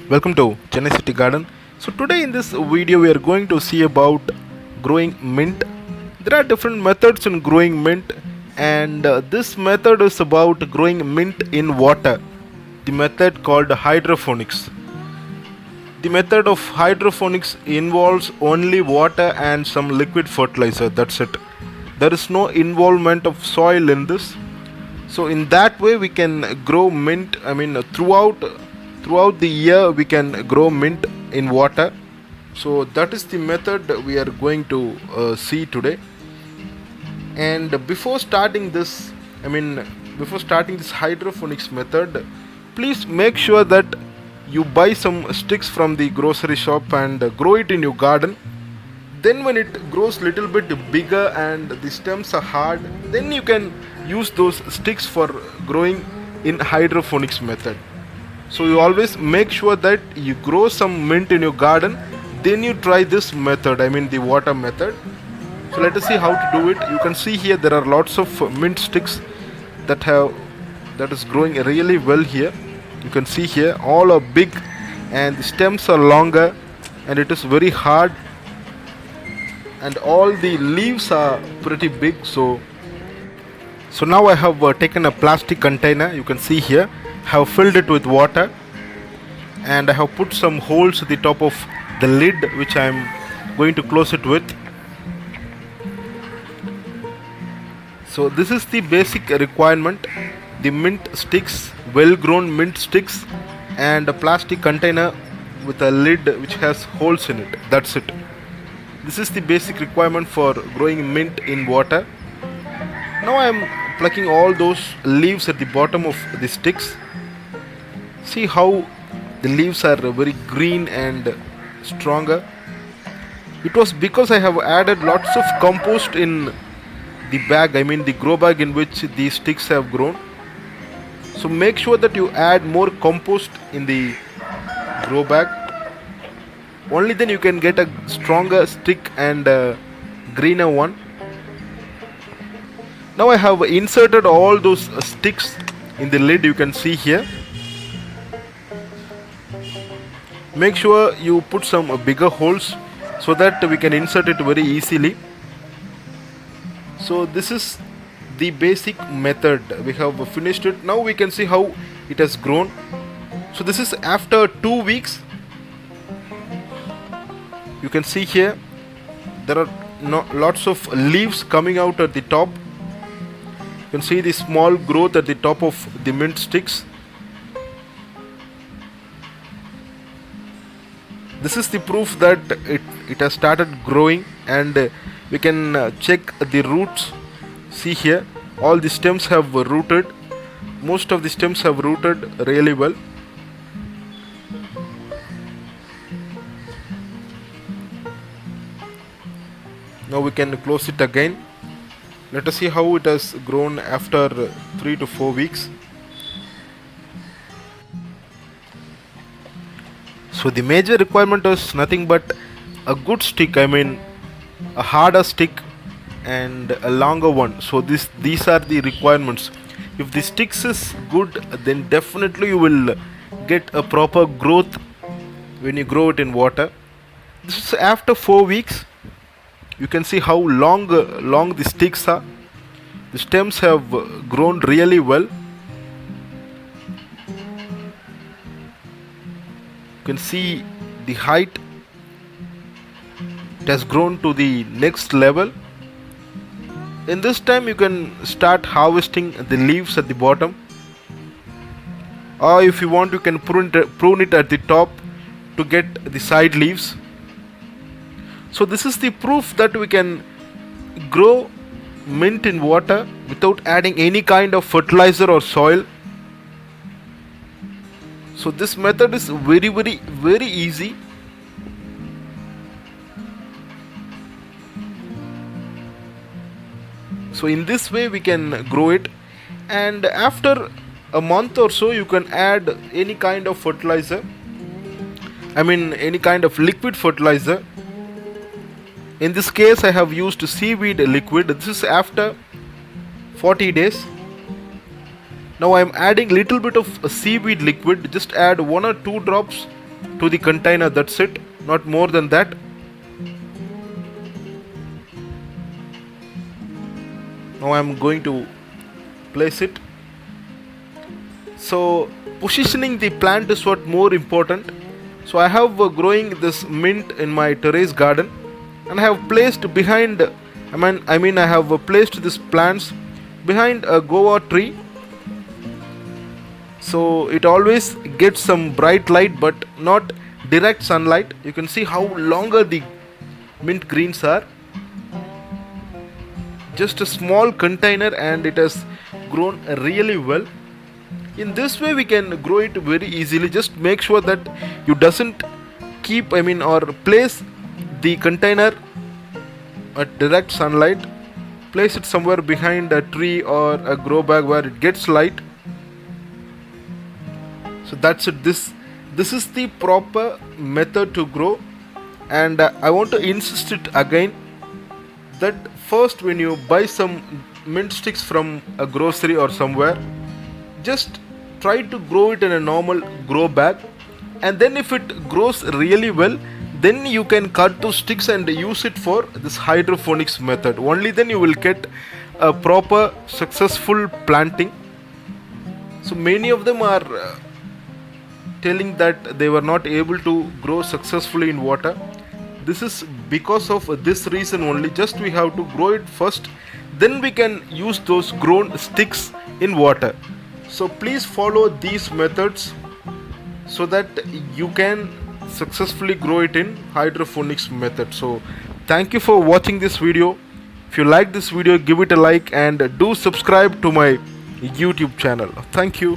Welcome to Chennai City Garden. So today in this video we are going to see about growing mint. There are different methods in growing mint, and this method is about growing mint in water. The method called hydroponics. The method of hydroponics involves only water and some liquid fertilizer. That's it. There is no involvement of soil in this. So in that way we can grow mint. Throughout the year we can grow mint in water. So that is the method we are going to see today. And before starting this, before starting this hydroponics method, please make sure that you buy some sticks from the grocery shop and grow it in your garden. Then when it grows little bit bigger and the stems are hard, then you can use those sticks for growing in hydroponics method. So you always make sure that you grow some mint in your garden, then you try this method, the water method. So let us see how to do it. You can see here there are lots of mint sticks that is growing really well here. You can see here all are big and the stems are longer and it is very hard, and all the leaves are pretty big. So now I have taken a plastic container. You can see here have filled it with water, and I have put some holes at the top of the lid which I am going to close it with. So this is the basic requirement: the mint sticks, well grown mint sticks, and a plastic container with a lid which has holes in it. That's it. This is the basic requirement for growing mint in water. Now I am plucking all those leaves at the bottom of the sticks. See how the leaves are very green and stronger. It was because I have added lots of compost in the bag, the grow bag in which these sticks have grown. So make sure that you add more compost in the grow bag. Only then you can get a stronger stick and a greener one. Now I have inserted all those sticks in the lid. You can see here. Make sure you put some bigger holes so that we can insert it very easily. So this is the basic method. We have finished it. Now we can see how it has grown. So this is after 2 weeks. You can see here there are lots of leaves coming out at the top. You can see the small growth at the top of the mint sticks. This is the proof that it has started growing, and we can check the roots. See here, all the stems have rooted. Most of the stems have rooted really well. Now we can close it again. Let us see how it has grown after 3 to 4 weeks. So the major requirement is nothing but a good stick, a harder stick and a longer one. So these are the requirements. If the sticks is good, then definitely you will get a proper growth when you grow it in water. This is after 4 weeks. You can see how long the sticks are. The stems have grown really well. You can see the height. It has grown to the next level. In this time you can start harvesting the leaves at the bottom, or if you want you can prune it at the top to get the side leaves. So this is the proof that we can grow mint in water without adding any kind of fertilizer or soil. So this method is very, very, very easy. So in this way we can grow it, and after a month or so you can add any kind of fertilizer, any kind of liquid fertilizer. In this case I have used seaweed liquid. This is after 40 days. Now I am adding little bit of seaweed liquid. Just add 1 or 2 drops to the container. That's it, not more than that. Now I'm going to place it. So positioning the plant is what more important. So I have growing this mint in my terrace garden, and I have placed behind, I have placed these plants behind a guava tree, so it always gets some bright light but not direct sunlight. You can see how longer the mint greens are. Just a small container and it has grown really well. In this way we can grow it very easily. Just make sure that you doesn't keep or place the container at direct sunlight. Place it somewhere behind a tree or a grow bag where it gets light. So that's it. This is the proper method to grow, and I want to insist it again that first, when you buy some mint sticks from a grocery or somewhere, just try to grow it in a normal grow bag, and then if it grows really well, then you can cut those sticks and use it for this hydroponics method. Only then you will get a proper successful planting. So many of them are telling that they were not able to grow successfully in water. This is because of this reason only. Just we have to grow it first, then we can use those grown sticks in water. So please follow these methods so that you can successfully grow it in hydroponics method. So thank you for watching this video. If you like this video, give it a like and do subscribe to my YouTube channel. Thank you.